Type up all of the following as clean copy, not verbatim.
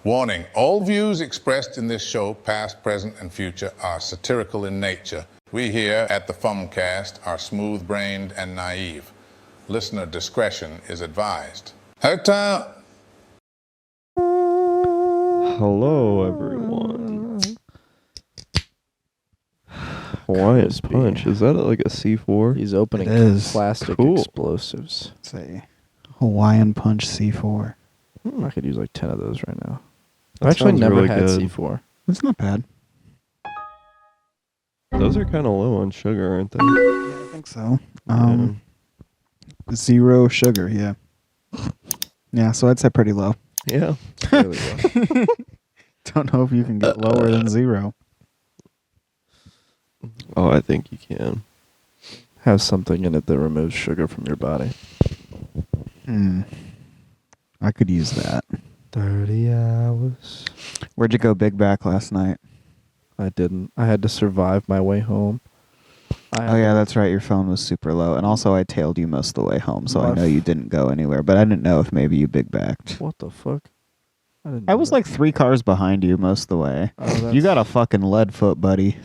Warning, all views expressed in this show, past, present, and future, are satirical in nature. We here at the Fumcast are smooth-brained and naive. Listener discretion is advised. Hello, everyone. Hawaiian Punch. Is that like a C4? He's opening plastic explosives. It's a Hawaiian Punch C4. I could use like 10 of those right now. That I've actually never really had good. C4. It's not bad. Those are kind of low on sugar, aren't they? Yeah, I think so. Zero sugar, yeah. Yeah, so I'd say pretty low. Yeah. Really low. Don't know if you can get lower than zero. Oh, I think you can. Have something in it that removes sugar from your body. I could use that. 30 hours. Where'd you go big back last night? I didn't. I had to survive my way home. Oh, yeah, that's right. Your phone was super low. And also, I tailed you most of the way home, so I know you didn't go anywhere. But I didn't know if maybe you big backed. What the fuck? I was like 3 cars behind you most of the way. Oh, you got a fucking lead foot, buddy.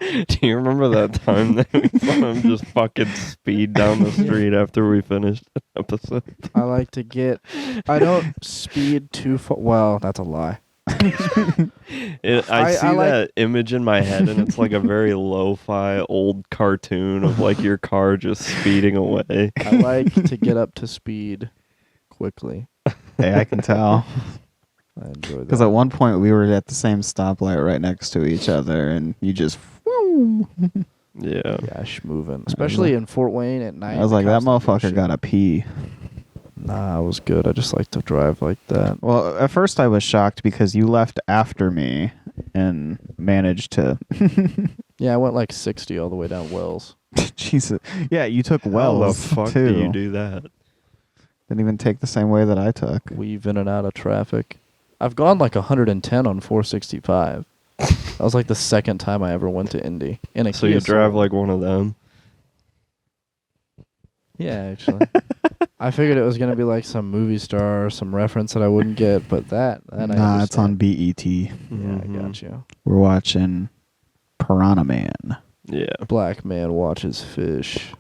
Do you remember that time that we saw him just fucking speed down the street after we finished the episode? I like to get... I don't speed too far. Well, that's a lie. I see that image in my head, and it's like a very lo-fi old cartoon of like your car just speeding away. I like to get up to speed quickly. Hey, I can tell. I enjoy that. Because at one point we were at the same stoplight right next to each other, and you just... Yeah. Gosh, moving. Especially in Fort Wayne at night. I was like, that motherfucker got to pee. Nah, it was good. I just like to drive like that. Well, at first I was shocked because you left after me and managed to... Yeah, I went like 60 all the way down Wells. Jesus. Yeah, you took How Wells, the fuck too. do you do that? Didn't even take the same way that I took. Weave in and out of traffic. I've gone like 110 on 465. That was like the second time I ever went to Indy. So you drive like one of them? Yeah, actually. I figured it was going to be like some movie star or some reference that I wouldn't get, but that... Nah, it's on BET. Yeah, I got you. We're watching Piranha Man. Yeah. Black man watches fish.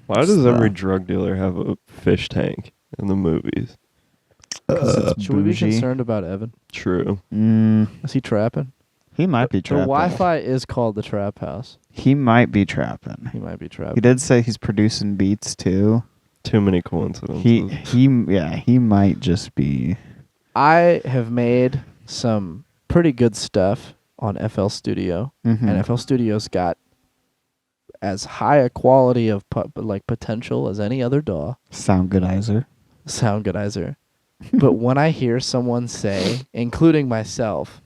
Why does every drug dealer have a fish tank in the movies? Should we be concerned about Evan? True. Is he trapping? He might be trapping. The Wi-Fi is called the Trap House. He might be trapping. He might be trapping. He did say he's producing beats too. Too many coincidences. He might just be. I have made some pretty good stuff on FL Studio, and FL Studio's got as high a quality of potential as any other DAW. Soundgoodizer. But when I hear someone say, including myself,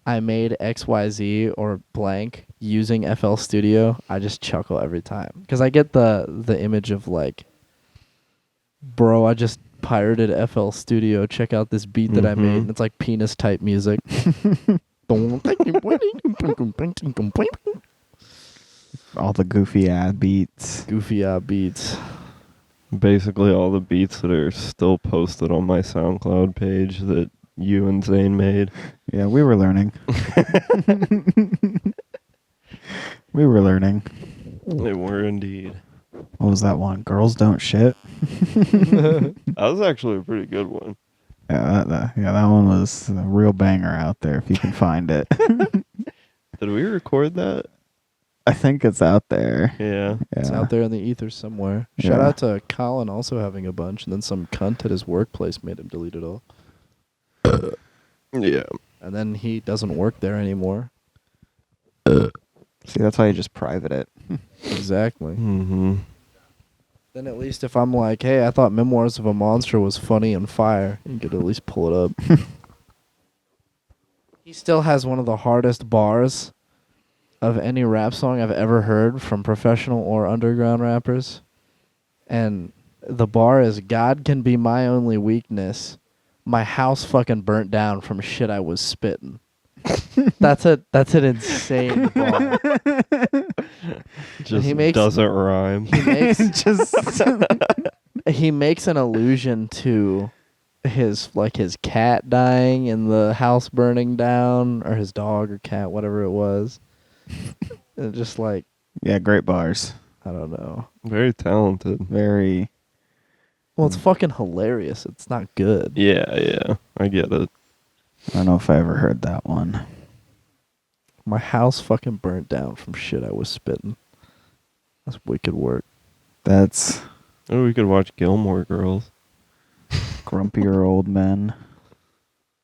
I made XYZ or blank using FL Studio, I just chuckle every time. Because I get the image of like, bro, I just pirated FL Studio. Check out this beat that I made. And it's like penis type music. All the goofy ass beats. Basically all the beats that are still posted on my SoundCloud page that you and Zane made. Yeah, we were learning. We were indeed. What was that one? Girls Don't Shit? That was actually a pretty good one. Yeah, that one was a real banger out there if you can find it. Did we record that? I think it's out there. Yeah. It's out there in the ether somewhere. Shout out to Colin also having a bunch, and then some cunt at his workplace made him delete it all. Yeah. And then he doesn't work there anymore. See, that's why you just private it. Exactly. Mm-hmm. Then at least if I'm like, hey, I thought Memoirs of a Monster was funny and fire, you could at least pull it up. He still has one of the hardest bars of any rap song I've ever heard from professional or underground rappers. And the bar is, God can be my only weakness. My house fucking burnt down from shit I was spitting. That's an insane bar. Just doesn't rhyme. He makes an allusion to his cat dying and the house burning down, or his dog or cat, whatever it was. And just like, Yeah, great bars. I don't know. Very talented. Very. Well, it's fucking hilarious. It's not good. Yeah, I get it. I don't know if I ever heard that one. My house fucking burnt down from shit I was spitting. That's wicked work. That's Oh, we could watch Gilmore Girls. grumpier old men.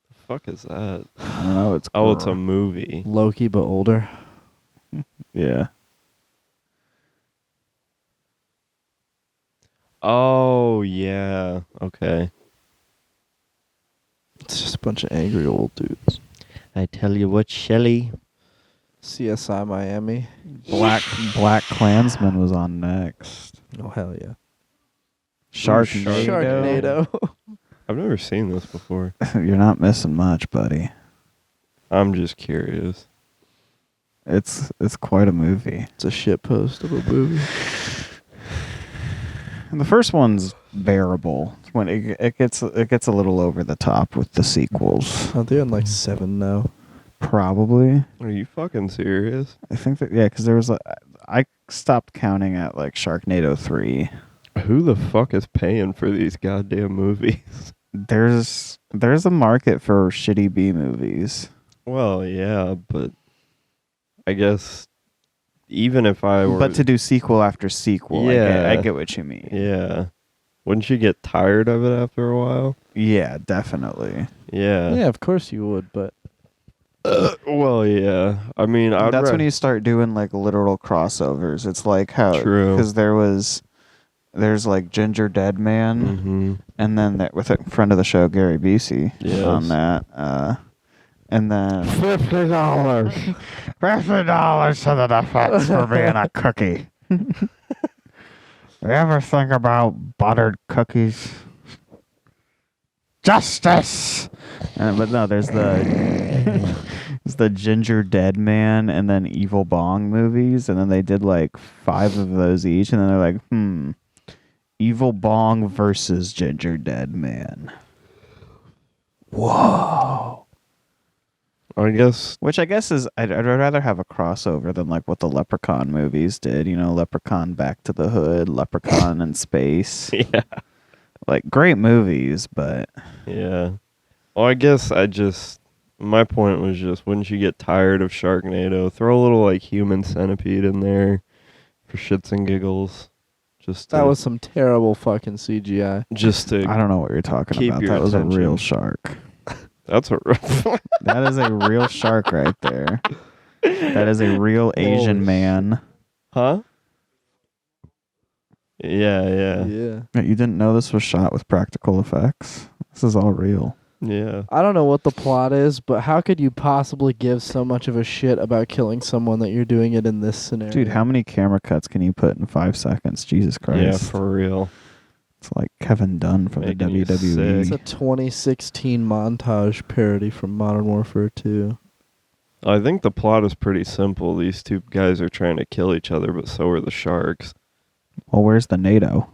The fuck is that? I don't know. It's Oh, it's a movie. Loki, but older. Yeah. Oh, yeah. Okay. It's just a bunch of angry old dudes. I tell you what, Shelly. CSI Miami. Black Klansman was on next. Oh, hell yeah. Sharknado. I've never seen this before. You're not missing much, buddy. I'm just curious. It's quite a movie. It's a shit post of a movie. And the first one's bearable. When it gets a little over the top with the sequels. Oh, they're in like 7 now. Probably. Are you fucking serious? I think that, yeah, because there was I stopped counting at like Sharknado 3. Who the fuck is paying for these goddamn movies? There's a market for shitty B movies. Well, yeah, but I guess even if I were... But to do sequel after sequel, Yeah. I get what you mean. Yeah. Wouldn't you get tired of it after a while? Yeah, definitely. Yeah. Yeah, of course you would, but Well, yeah. I mean, That's when you start doing like literal crossovers. It's like how... True. Because there's like Ginger Dead Man, Mm-hmm. and then with a friend of the show, Gary Busey, Yes. on that. And then $50. $50 to the defense for being a cookie. You ever think about buttered cookies? Justice! But no, there's the Ginger Dead Man and then Evil Bong movies, and then they did like 5 of those each, and then they're like, Evil Bong versus Ginger Dead Man. Whoa. Which I guess is, I'd rather have a crossover than like what the Leprechaun movies did. You know, Leprechaun Back to the Hood, Leprechaun in Space. Yeah. Like, great movies, but... Yeah. Well, I guess my point was just, wouldn't you get tired of Sharknado? Throw a little like Human Centipede in there for shits and giggles. that was some terrible fucking CGI. Just to I don't know what you're talking keep about. your That was attention. a real shark. That's a That is a real shark right there. That is a real Asian man. Huh? Yeah. Yeah. You didn't know this was shot with practical effects? This is all real. Yeah. I don't know what the plot is, but how could you possibly give so much of a shit about killing someone that you're doing it in this scenario? Dude, how many camera cuts can you put in 5 seconds? Jesus Christ. Yeah, for real. It's like Kevin Dunn from Making the you WWE. It's a 2016 montage parody from Modern Warfare 2. I think the plot is pretty simple. These two guys are trying to kill each other, but so are the sharks. Well, where's the NATO?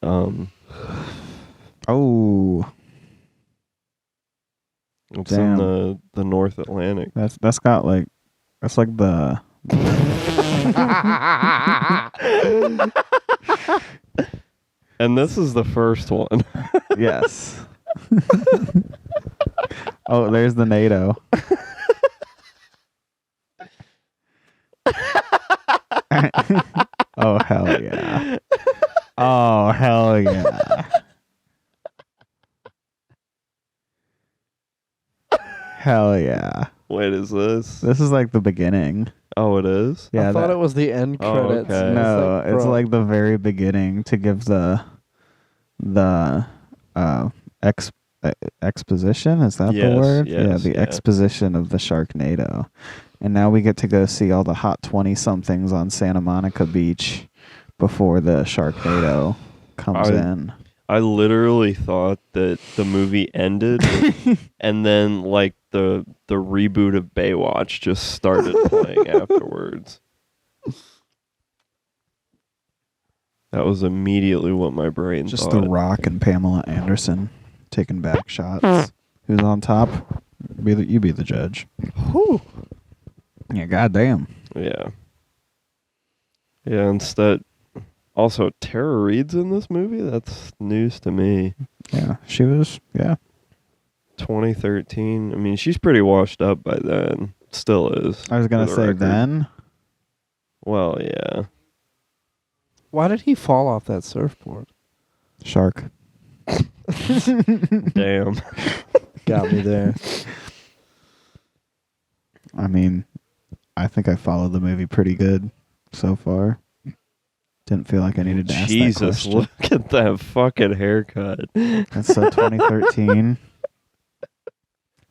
Oh, It's damn. in the North Atlantic. that's like the And this is the first one. yes. Oh, there's the NATO. Oh, hell yeah. Oh, hell yeah. Hell yeah. Wait, is this? This is like the beginning. Oh, it is? Yeah, I thought it was the end Oh, credits. okay. No, it's bro. like the very beginning to give the exposition. Is that Yes, the word? yes, yeah, the yeah. exposition of the Sharknado. And now we get to go see all the hot 20-somethings on Santa Monica Beach before the Sharknado comes in. I literally thought that the movie ended and then like the reboot of Baywatch just started playing afterwards. That was immediately what my brain Just thought. The Rock and Pamela Anderson taking back shots. Who's on top? You be the judge. Whew. Yeah, goddamn. Yeah. Yeah, instead... Also, Tara Reid's in this movie? That's news to me. Yeah, she was, yeah. 2013. I mean, she's pretty washed up by then. Still is. I was going to for the say record. then. Well, yeah. Why did he fall off that surfboard? Shark. Damn. Got me there. I mean, I think I followed the movie pretty good so far. Didn't feel like I needed to ask that Jesus, question. look at that fucking haircut. That's 2013.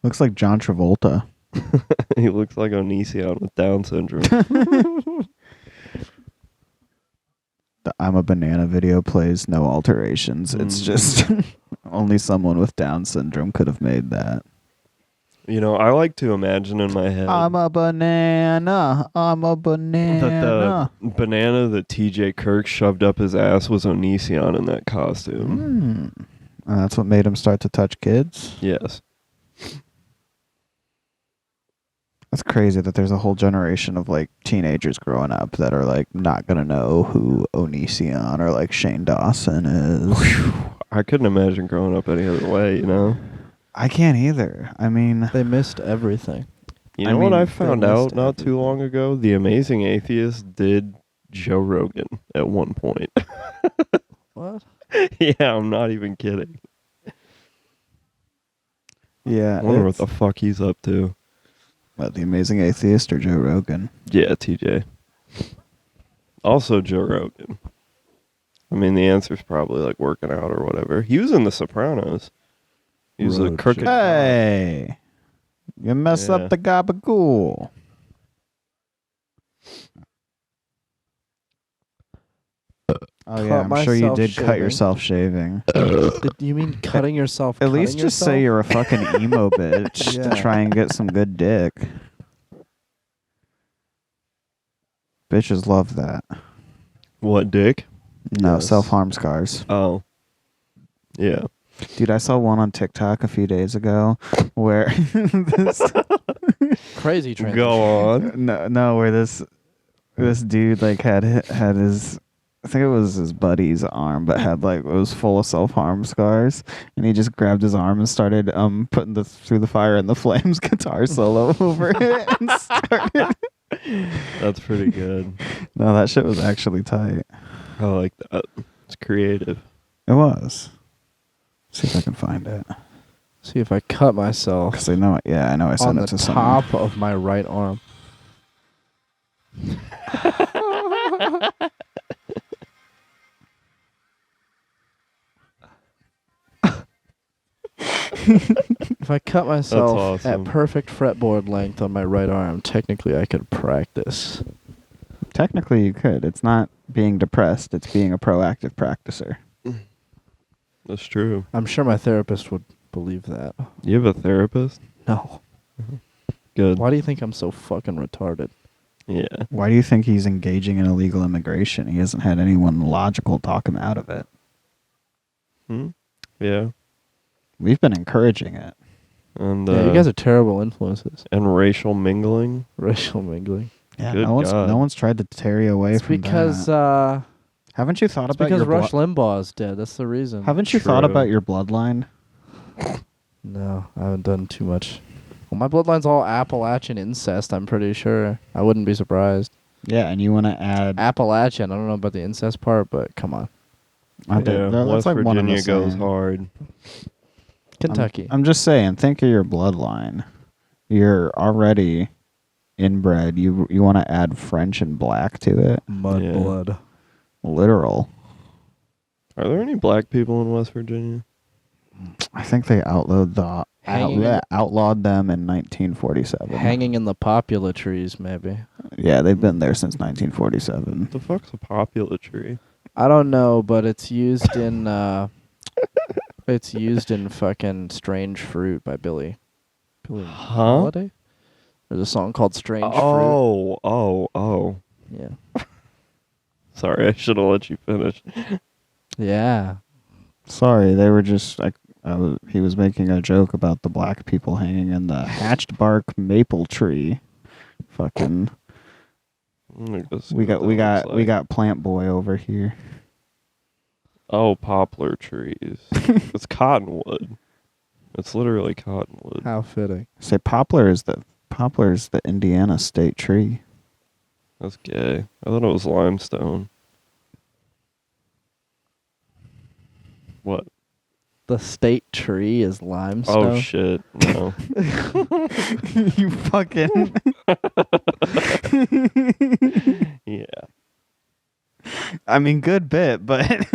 Looks like John Travolta. He looks like Onision with Down syndrome. The I'm a Banana video plays no alterations. It's just only someone with Down syndrome could have made that. You know, I like to imagine in my head I'm a banana. I'm a that banana. the banana that TJ Kirk shoved up his ass was Onision in that costume. That's what made him start to touch kids. Yes. That's crazy that there's a whole generation of like teenagers growing up that are like not gonna know who Onision or like Shane Dawson is. I couldn't imagine growing up any other way, you know? I can't either. I mean, They missed everything. You I know mean, what I found they out missed not too everything. long ago? The Amazing Atheist did Joe Rogan at one point. What? Yeah, I'm not even kidding. yeah. I wonder what it's- the fuck he's up to. What, the Amazing Atheist or Joe Rogan? Yeah, TJ. Also Joe Rogan. I mean, the answer's probably like working out or whatever. He was in The Sopranos. He was a Road crooked. trip. Hey, you mess Yeah. up the gabagool. Oh yeah, Cut I'm sure you myself did cut shaving. yourself shaving. You mean cutting yourself? At cutting least just yourself? say you're a fucking emo bitch Yeah. to try and get some good dick. Bitches love that. What, dick? No, Yes. self-harm scars. Oh. Yeah. Dude, I saw one on TikTok a few days ago where this Crazy transition. Go on. no, where this dude like had his, I think it was his buddy's arm, but had like, it was full of self-harm scars, and he just grabbed his arm and started putting the Through the Fire and the Flames guitar solo over it and started. That's pretty good. No, that shit was actually tight. I like that. It's creative. It was. See if I can find it. See if I cut myself Cause I know I sent on it the to someone. top of my right arm. If I cut myself awesome. at perfect fretboard length on my right arm, technically I could practice. Technically, you could. It's not being depressed. It's being a proactive practicer. That's true. I'm sure my therapist would believe that. You have a therapist? No. Good. Why do you think I'm so fucking retarded? Yeah. Why do you think he's engaging in illegal immigration? He hasn't had anyone logical talk him out of it. Yeah. We've been encouraging it. And Yeah, you guys are terrible influences. and racial mingling. Racial mingling. Yeah, Good God. no one's tried to tear you away It's from because that. Haven't you thought it's about because your Rush blood? Limbaugh is dead. That's the reason. Haven't you thought True. about your bloodline? No, I haven't done too much. Well, my bloodline's all Appalachian incest, I'm pretty sure. I wouldn't be surprised. Yeah, and you want to add? Appalachian, I don't know about the incest part, but come on. Aren't they- Yeah, that's West like one and the Virginia goes same. hard. Kentucky. I'm just saying, think of your bloodline. You're already inbred. You want to add French and black to it? Mud Yeah. blood. Literal. Are there any black people in West Virginia? I think they outlawed them in 1947. Hanging in the popula trees, maybe. Yeah, they've been there since 1947. What the fuck's a popula tree? I don't know, but it's used in it's used in fucking Strange Fruit by Billy Holiday. There's a song called Strange Fruit. Oh. Yeah. Sorry, I should have let you finish. Yeah. Sorry, they were just like he was making a joke about the black people hanging in the hatched bark maple tree. Fucking. We got Plant Boy over here. Oh, poplar trees. It's cottonwood. It's literally cottonwood. How fitting. Say poplar is the Indiana state tree. That's gay. I thought it was limestone. What? The state tree is limestone. Oh shit! No. You fucking. Yeah. I mean, good bit, but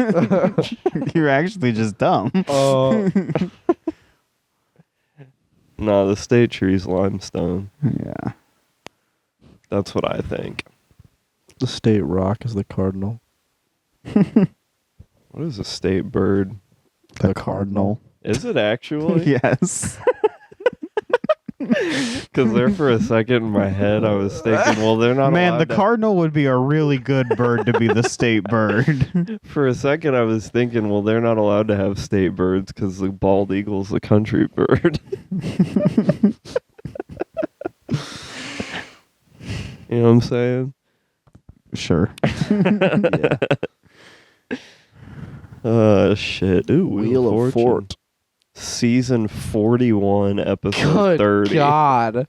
you're actually just dumb. No, the state tree's limestone. Yeah. That's what I think. The state rock is the cardinal. What is a state bird? The cardinal. Is it actually? Yes. Because there for a second in my head, I was thinking, well, they're not Man, the allowed to- cardinal would be a really good bird to be the state bird. For a second, I was thinking, well, they're not allowed to have state birds because the bald eagle's a country bird. You know what I'm saying? Sure. Shit. Ooh, Wheel of Fort. Season 41, episode 30. God.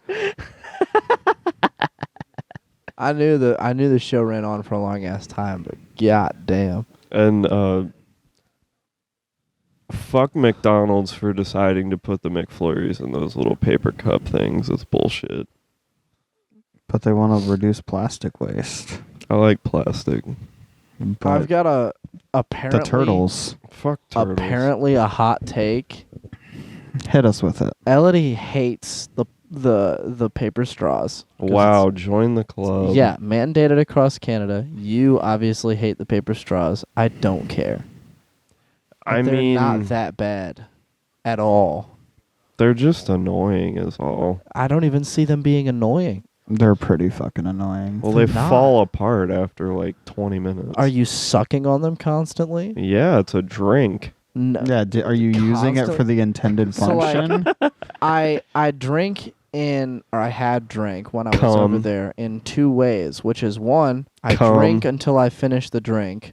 I knew the show ran on for a long ass time, but god damn. And fuck McDonald's for deciding to put the McFlurries in those little paper cup things. It's bullshit. But they want to reduce plastic waste. I like plastic. But I've got apparently the turtles. Fuck turtles. apparently a hot take. Hit us with it. Elodie hates the paper straws. 'Cause Wow, join the club. yeah, mandated across Canada. You obviously hate the paper straws. I don't care. I They're mean, not that bad at all. they're just annoying is all. I don't even see them being annoying. They're pretty fucking annoying. Well, They're they not. fall apart after like 20 minutes. Are you sucking on them constantly? Yeah, it's a drink. No. Yeah, are you using it for the intended So, like- function? I drink or I had drank when I was Cum. over there in two ways, which is one, I Cum. drink until I finish the drink,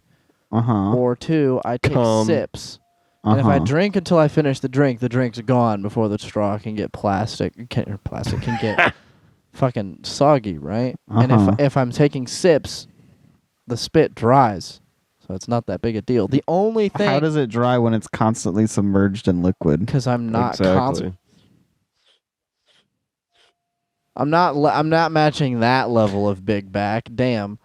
Uh-huh. or two, I take Cum. sips. And if I Uh-huh. drink until I finish the drink's gone before the straw can get can get fucking soggy, right? Uh-huh. And if I'm taking sips, the spit dries. So it's not that big a deal. The only thing, How does it dry when it's constantly submerged in liquid? because I'm not Exactly. I'm not matching that level of big back. Damn.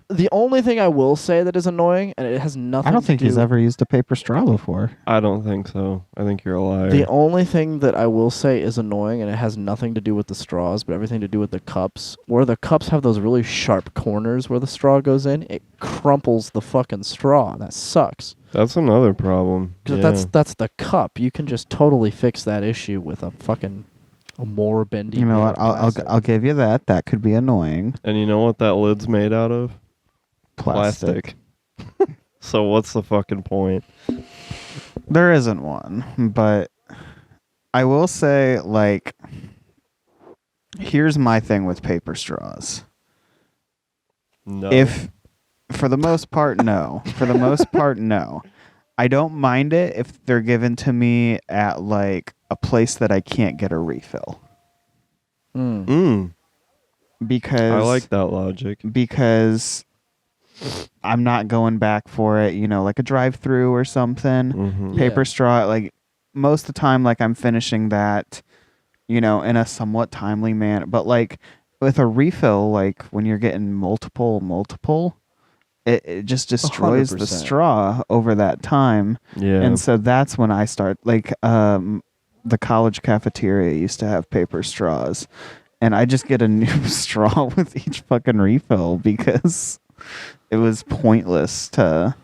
The only thing I will say that is annoying, and it has nothing I don't to think do, he's ever used a paper straw before. I don't think so. I think you're a liar. The only thing that I will say is annoying, and it has nothing to do with the straws, but everything to do with the cups. Where the cups have those really sharp corners where the straw goes in, it crumples the fucking straw. That sucks. That's another problem. 'Cause Yeah. that's the cup. You can just totally fix that issue with a more bendy. You know what? made plastic. I'll give you that. That could be annoying. And you know what that lid's made out of? Plastic. So what's the fucking point? There isn't one, but I will say, like, here's my thing with paper straws. No. If, for the most part, no. For the most part, no. I don't mind it if they're given to me at, like, a place that I can't get a refill. Because I like that logic. because I'm not going back for it, like a drive-through or something. Mhm. Paper Yeah. straw, like most of the time, like I'm finishing that, in a somewhat timely manner. But like with a refill, like when you're getting multiple, it just destroys the 100%. straw over that time. Yeah. And so that's when I start, like, the college cafeteria used to have paper straws, and I just get a new straw with each fucking refill because it was pointless to.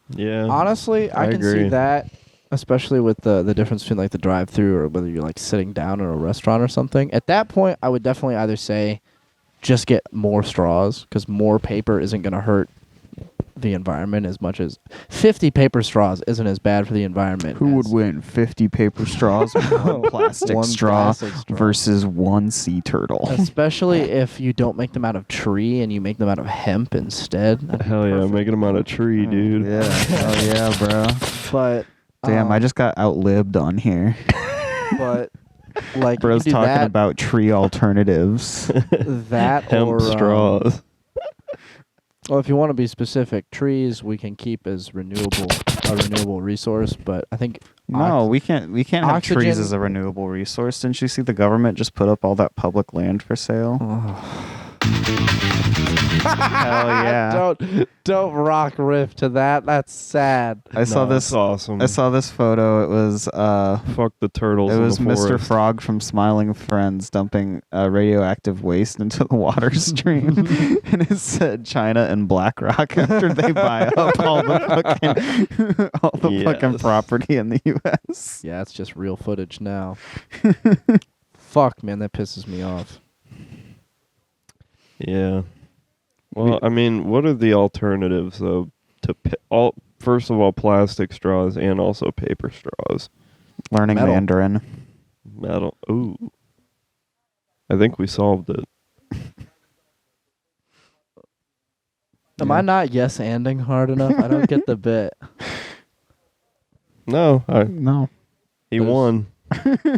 Yeah. Honestly, I can see agree. that, especially with the difference between like the drive-through or whether you're like sitting down in a restaurant or something. At that point, I would definitely either say just get more straws because more paper isn't going to hurt the environment as much as 50 paper straws isn't as bad for the environment. Who would win? 50 paper straws or one plastic One straw plastic straw. versus one sea turtle? Especially if you don't make them out of tree and you make them out of hemp instead. That'd be Hell yeah, perfect. making them out of tree, dude. Yeah. Oh yeah, bro. But Damn, I just got outlived on here. But like Bro's you do talking that, about tree alternatives. that Hemp or straws. Well, if you want to be specific, trees we can keep as a renewable resource. But I think No, we can't have trees oxygen- as a renewable resource. Didn't you see the government just put up all that public land for sale? Hell yeah. don't rock riff to that. That's sad. I saw this That's awesome. I saw this photo. It was Fuck the turtles. it in was the Mr. forest. Frog from Smiling Friends dumping radioactive waste into the water stream, and it said China and BlackRock after they buy up all the fucking Yes. property in the U.S. Yeah, it's just real footage now. Fuck, man, that pisses me off. Yeah. Well, I mean, what are the alternatives though to first of all plastic straws and also paper straws? Learning Metal. Mandarin. Metal. Ooh. I think we solved it. Am I not yes-anding hard enough? I don't get the bit. No, No. he There's- won.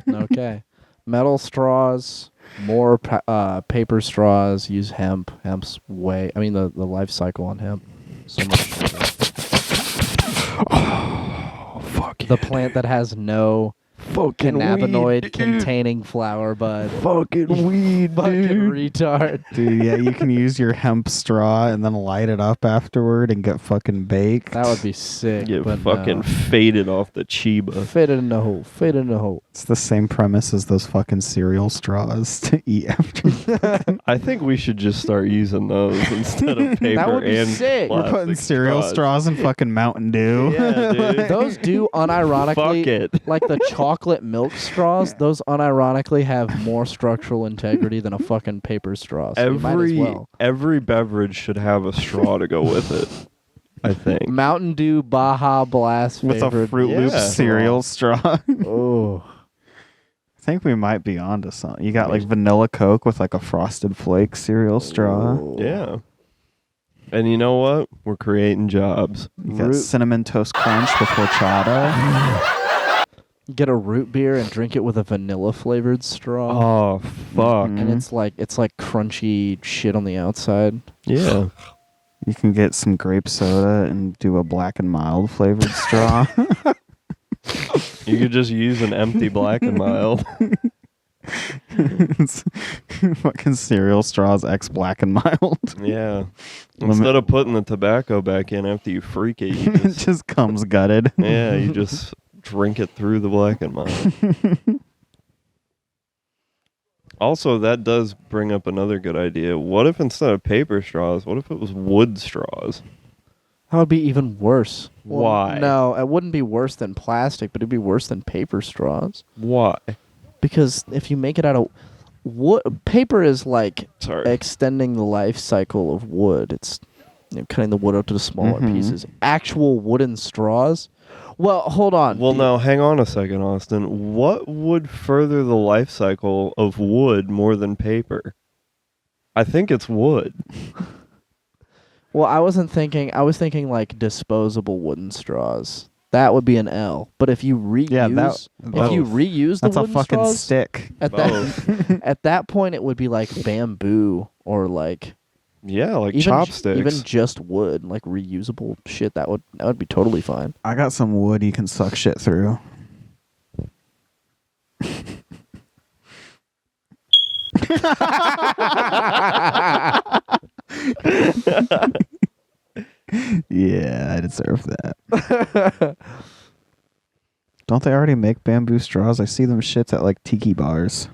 Okay. Metal straws, more paper straws, use hemp. Hemp's way... I mean, the life cycle on hemp. So much shorter. Oh, fuck The plant that has no fucking cannabinoid-containing flower bud. Fucking weed, Fucking retard. Dude, yeah, you can use your hemp straw and then light it up afterward and get fucking baked. That would be sick. Get but fucking no. faded off the chiba. Fade it in the hole. Fade it in the hole. It's the same premise as those fucking cereal straws to eat after. I think we should just start using those instead of paper would be and sick. We're plastic putting cereal straws in fucking Mountain Dew. Yeah, dude. Those do unironically... Fuck it. Like the chocolate milk straws, those unironically have more structural integrity than a fucking paper straw. So you might as well. Every beverage should have a straw to go with it. I think. Mountain Dew Baja Blast With a favorite Fruit Loop Yeah. cereal straw. I Oh, think we might be onto something. You got like vanilla Coke with like a Frosted Flake cereal straw. Yeah. And you know what? We're creating jobs. You got Cinnamon Toast Crunch with horchata. get a root beer and drink it with a vanilla flavored straw, Oh fuck. and it's like crunchy shit on the outside. Yeah. You can get some grape soda and do a Black and Mild flavored straw. You could just use an empty Black and Mild. It's fucking cereal straws X Black and Mild. Yeah. Instead of putting the tobacco back in after you freak it, you It just just comes gutted. yeah, you just drink it through the Black and Mild. Also, that does bring up another good idea. What if instead of paper straws, what if it was wood straws? That would be even worse. Why? No, it wouldn't be worse than plastic, but it'd be worse than paper straws. Why? Because if you make it out of wood, paper is like Sorry. extending the life cycle of wood. It's cutting the wood up to the smaller Mhm. pieces. Actual wooden straws. Well, hold on. Well, now, hang on a second, Austin. What would further the life cycle of wood more than paper? I think it's wood. Well, I wasn't thinking. I was thinking like disposable wooden straws. That would be an L. But if you reuse, Yeah, if you reuse the That's a wooden fucking straws, stick. at that at that point it would be like bamboo or like Yeah, like even chopsticks. even just wood, like reusable shit. That would be totally fine. I got some wood you can suck shit through. Yeah, I deserve that. Don't they already make bamboo straws? I see them shits at like tiki bars.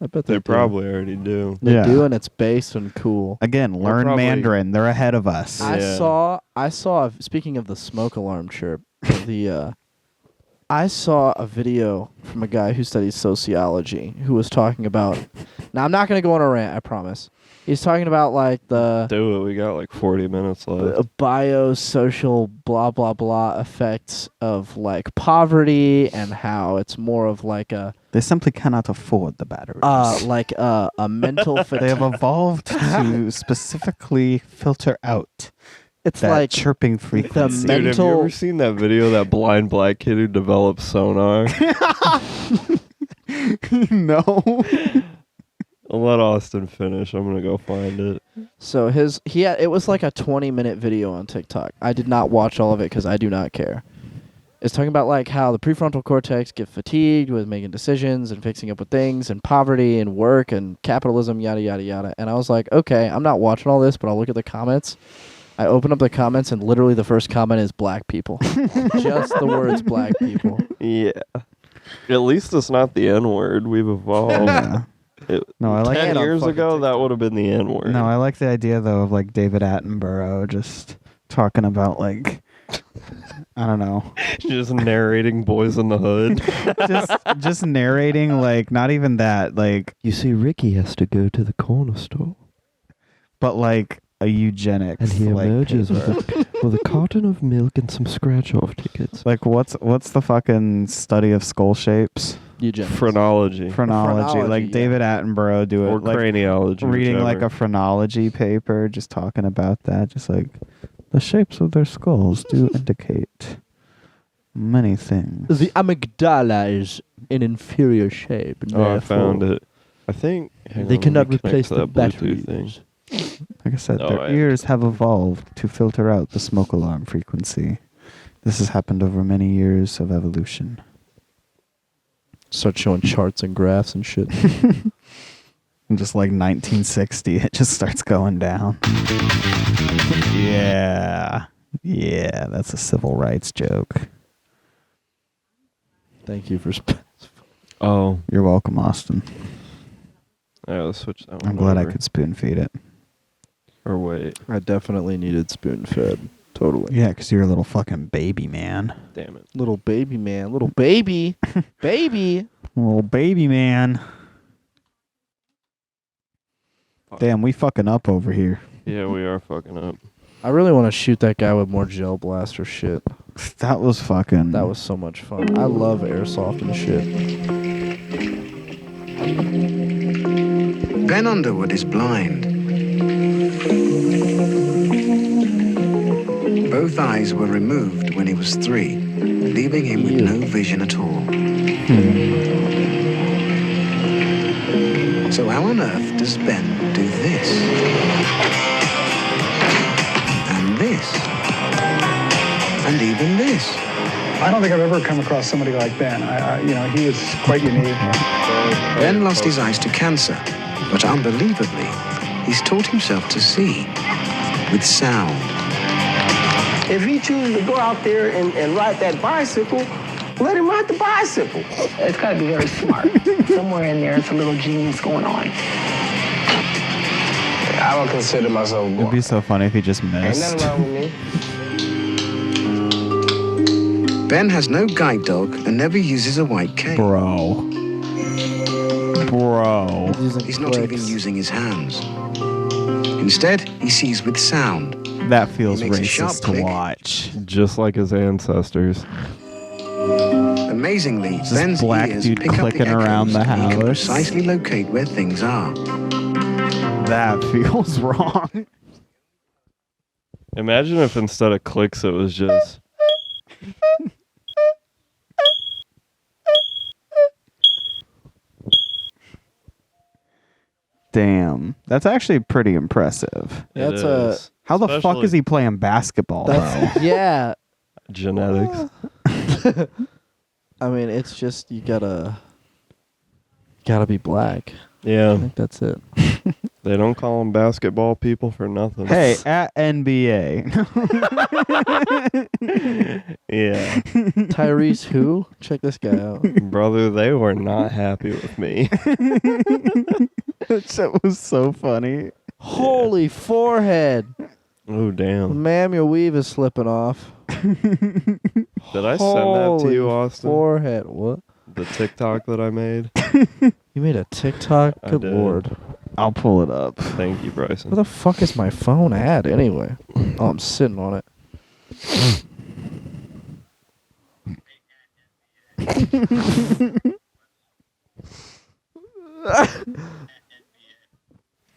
I bet They do. probably already do. They Yeah. do, and it's based and cool. Again, learn probably- Mandarin. They're ahead of us. Yeah. I saw. Speaking of the smoke alarm chirp, I saw a video from a guy who studies sociology who was talking about. Now I'm not going to go on a rant, I promise. He's talking about like the Do it. We got like 40 minutes left. biosocial blah blah blah effects of like poverty and how it's more of like a They simply cannot afford the batteries. a mental They fatigue. have evolved to specifically filter out It's that like chirping frequency. Dude, have you mental- ever seen that video of that blind black kid who developed sonar? No. I'll let Austin finish. I'm gonna go find it. so it was like a 20-minute video on TikTok. I did not watch all of it because I do not care. It's talking about like how the prefrontal cortex get fatigued with making decisions and fixing up with things and poverty and work and capitalism, yada yada yada. And I was like, okay, I'm not watching all this, but I'll look at the comments. I open up the comments and literally the first comment is black people. Just the words black people. Yeah. At least it's not the N word. We've evolved. Yeah. No, I like 10 it on years fucking ago, that TikTok. would have been the N word. No, I like the idea though of like David Attenborough just talking about like I don't know. Just narrating Boys in the Hood. just narrating like not even that, like You see, Ricky has to go to the corner store. but like a eugenics like, paper. with a carton of milk and some scratch-off tickets. Like what's the fucking study of skull shapes? Eugenics. Phrenology. Phrenology. Like yeah. David Attenborough do it. Or like craniology. reading whichever. like a phrenology paper, just talking about that. Just like the shapes of their skulls do indicate many things. The amygdala is in inferior shape. And Oh, I found it. I think... hang They on, let cannot me connect replace to the that Bluetooth batteries. Like I said, Oh, their I ears have evolved to filter out the smoke alarm frequency. This has happened over many years of evolution. Start showing charts and graphs and shit. And just like 1960, it just starts going down. Yeah. Yeah, that's a civil rights joke. Thank you for... Oh. You're welcome, Austin. Yeah, let's switch that one I'm glad I over. could spoon feed it. Or wait. I definitely needed spoon-fed. Totally. Yeah, because you're a little fucking baby, man. Damn it. Little baby man. Little baby. Baby. Little baby, man. Damn, we fucking up over here. Yeah, we are fucking up. I really want to shoot that guy with more gel blaster shit. That was fucking... That was so much fun. I love airsoft and shit. Ben Underwood is blind. Both eyes were removed when he was 3, leaving him with no vision at all. So how on earth does Ben do this? And this? And even this? I don't think I've ever come across somebody like Ben. He was quite unique. Ben lost his eyes to cancer, but unbelievably, he's taught himself to see with sound. If he chooses to go out there and ride that bicycle, let him ride the bicycle. It's got to be very smart. Somewhere in there, it's a little genius going on. I don't consider myself It'd born. be so funny if he just Ain't missed. nothing wrong with me. Ben has no guide dog and never uses a white cane. Bro. He's not even using his hands. Instead, he sees with sound. That feels He makes a sharp racist to click. watch. Just like his ancestors. Amazingly, Just Ben's black ears dude pick up the clicking around echoes the and he can house. precisely locate where things are. That feels wrong. Imagine if instead of clicks, it was just... Damn. That's actually pretty impressive. It That's a- is. How the fuck Especially is he playing basketball, though? That's, yeah. genetics. I mean, it's just you gotta be black. I Yeah, think that's it. they don't call them basketball people for nothing. Hey, at NBA. Yeah, Tyrese who? Check this guy out. brother, they were not happy with me. That shit was so funny. Holy forehead. Oh, damn. Ma'am, your weave is slipping off. Did I send that to you, Holy Austin? Forehead. What? The TikTok that I made? You made a TikTok? I Good did. lord. I'll pull it up. Thank you, Bryson. Where the fuck is my phone at anyway? Oh, I'm sitting on it.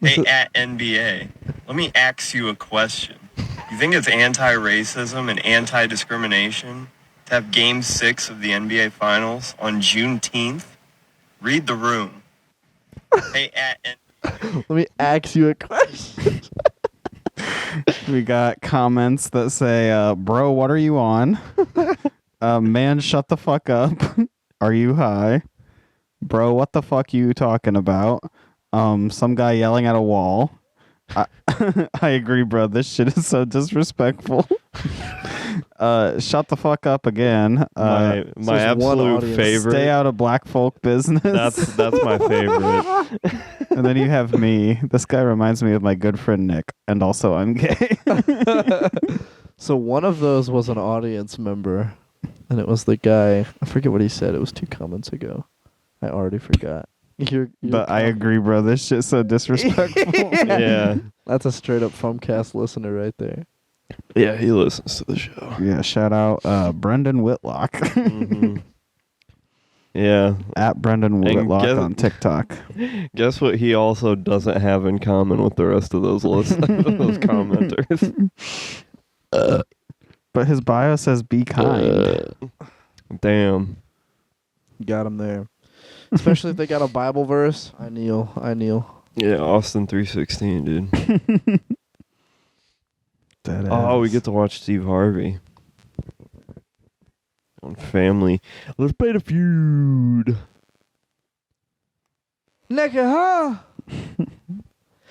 Hey, at NBA, let me ask you a question. You think it's anti-racism and anti-discrimination to have Game 6 of the NBA Finals on Juneteenth? Read the room. Hey, at NBA. Let me ask you a question. We got comments that say, bro, what are you on? Man, shut the fuck up. Are you high? Bro, what the fuck you talking about? Some guy yelling at a wall. I agree, bro. This shit is so disrespectful. Shut the fuck up again. My absolute favorite. Stay out of black folk business. That's my favorite. And then you have me. This guy reminds me of my good friend Nick, and also I'm gay. So one of those was an audience member, and it was the guy. I forget what he said. It was 2 comments ago. I already forgot. But I agree, bro. This shit's so disrespectful. Yeah. That's a straight up Fumcast listener right there. Yeah, he listens to the show. Yeah, shout out Brendan Whitlock. Mm-hmm. Yeah. At Brendan Whitlock on TikTok. Guess what he also doesn't have in common with the rest of those those commenters. But his bio says be kind. Damn. Got him there. Especially if they got a Bible verse. I kneel. Yeah, Austin 3:16, dude. Oh, we get to watch Steve Harvey on Family. Let's play the feud. Nigga, huh?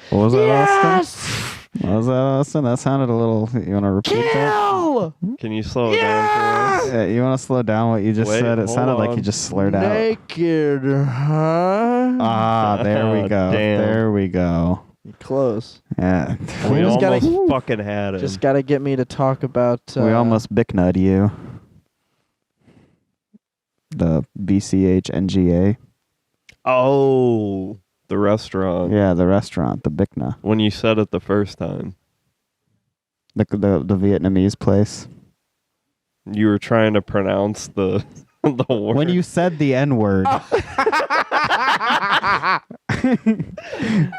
What was that, Austin? What was that, Austin? That sounded a little... You want to repeat that? Can you slow it down for us? Yeah, you want to slow down what you just said? It sounded like you just slurred out. Naked, huh? Ah, there we go. Damn. There we go. Close. Yeah. We just almost gotta- fucking had it. Just got to get me to talk about... We almost bicknut you. The BCH NGA. Oh, the restaurant. Yeah, the restaurant, the Bickna. When you said it the first time. The Vietnamese place. You were trying to pronounce the word. When you said the N-word.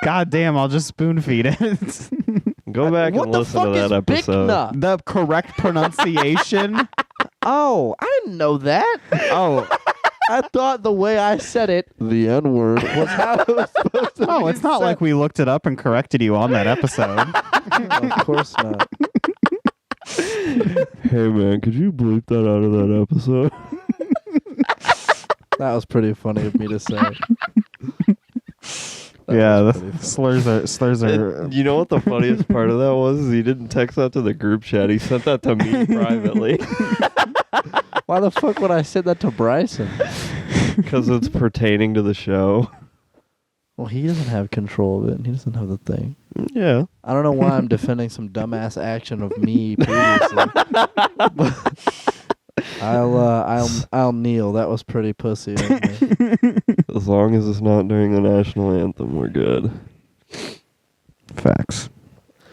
God damn, I'll just spoon feed it. Go back What and the listen fuck to is that episode. Bickna? The correct pronunciation. Oh, I didn't know that. Oh. I thought the way I said it, the N-word, was how it was supposed to be. Oh, it's not like we looked it up and corrected you on that episode. Of course not. Hey man, could you bleep that out of that episode? That was pretty funny of me to say. Yeah, the slurs are. You know what the funniest part of that was? Is he didn't text that to the group chat. He sent that to me privately. Why the fuck would I send that to Bryson? Because it's pertaining to the show. Well, he doesn't have control of it. He doesn't have the thing. Yeah. I don't know why I'm defending some dumbass action of me previously. I'll kneel. That was pretty pussy of me. As long as it's not during the national anthem, we're good. Facts.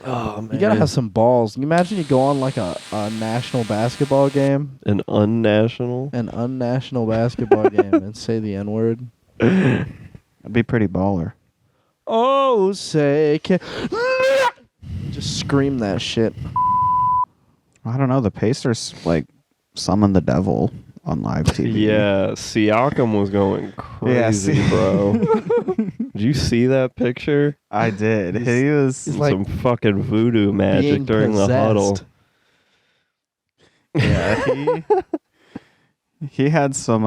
Oh man. You gotta have some balls. Can you imagine you go on like a national basketball game? An unnational? An unnational basketball game and say the N-word? That'd be pretty baller. Oh, say just scream that shit. I don't know. The Pacers like summoned the devil on live TV. Yeah, Siakam was going crazy, bro. Did you see that picture? I did. He was like some fucking voodoo magic being during the huddle. possessed. Yeah, he had some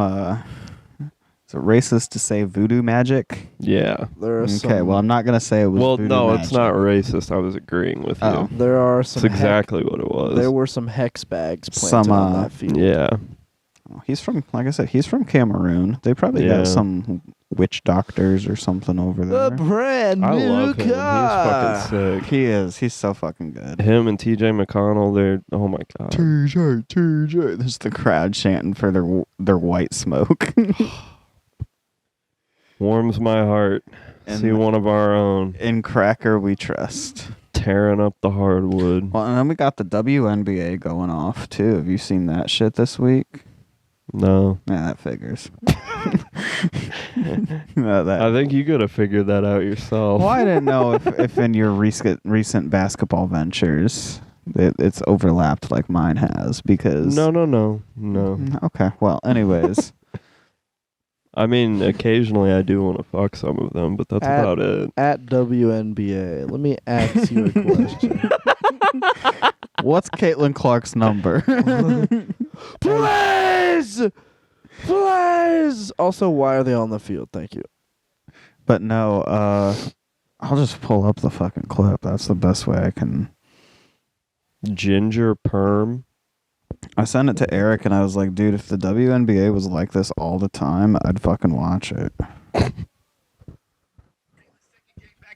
is it racist to say voodoo magic? Yeah. There are Okay, some, well I'm not gonna say it was Well, voodoo no, magic. it's not racist. I was agreeing with Oh. you. there are some That's exactly what it was. there were some hex bags planted Some, on that field. Yeah. He's from, like I said, he's from Cameroon. They probably Yeah. got some witch doctors or something over there. The brand I new love him. car. He's fucking sick. He is. He's so fucking good. Him and TJ McConnell, they're, oh my God. TJ. There's the crowd chanting for their white smoke. Warms my heart. See one of our own. In Cracker we trust. Tearing up the hardwood. Well, and then we got the WNBA going off, too. Have you seen that shit this week? No. Yeah, that figures. I think you gotta figure that out yourself. Well, I didn't know if in your recent basketball ventures it's overlapped like mine has, because... No. Okay, well, anyways. I mean, occasionally I do want to fuck some of them, but that's about it. At WNBA, let me ask you a question. What's Caitlin Clark's number? Please! Also, why are they on the field? Thank you. But no, I'll just pull up the fucking clip. That's the best way I can... Ginger perm. I sent it to Eric and I was like, dude, if the WNBA was like this all the time, I'd fucking watch it.